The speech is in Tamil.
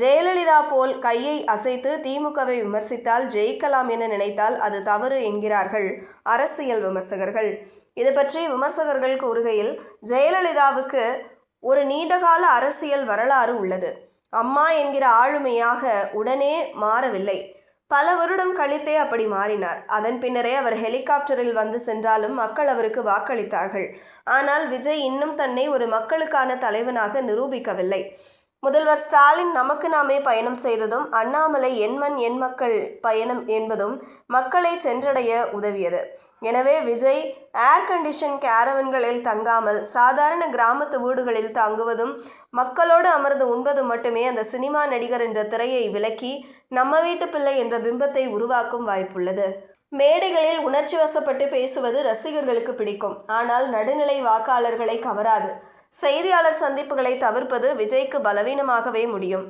ஜெயலலிதா போல் கையை அசைத்து திமுகவை விமர்சித்தால் ஜெயிக்கலாம் என நினைத்தால் அது தவறு என்கிறார்கள் அரசியல் விமர்சகர்கள். இது பற்றி விமர்சகர்கள் கூறுகையில், ஜெயலலிதாவுக்கு ஒரு நீண்டகால அரசியல் வரலாறு உள்ளது. அம்மா என்கிற ஆளுமையாக உடனே மாறவில்லை. பல வருடம் கழித்தே அப்படி மாறினார். அதன் பின்னரே அவர் ஹெலிகாப்டரில் வந்து சென்றாலும் மக்கள் அவருக்கு வாக்களித்தார்கள். ஆனால் விஜய் இன்னும் தன்னை ஒரு மக்களுக்கான தலைவனாக நிரூபிக்கவில்லை. முதல்வர் ஸ்டாலின் நமக்கு நாமே பயணம் செய்ததும், அண்ணாமலை என் மண் என் மக்கள் பயணம் என்பதும் மக்களை சென்றடைய உதவியது. எனவே விஜய் ஏர் கண்டிஷன் கேரவன்களில் தங்காமல் சாதாரண கிராமத்து வீடுகளில் தங்குவதும், மக்களோடு அமர்ந்து உண்பதும் மட்டுமே அந்த சினிமா நடிகர் என்ற திரையை விலக்கி நம்ம வீட்டு பிள்ளை என்ற பிம்பத்தை உருவாக்கும் வாய்ப்புள்ளது. மேடைகளில் உணர்ச்சி வசப்பட்டு பேசுவது ரசிகர்களுக்கு பிடிக்கும். ஆனால் நடுநிலை வாக்காளர்களை கவராது. செய்தியாளர் சந்திப்புகளை தவிர்ப்பது விஜய்க்கு பலவீனமாகவே முடியும்.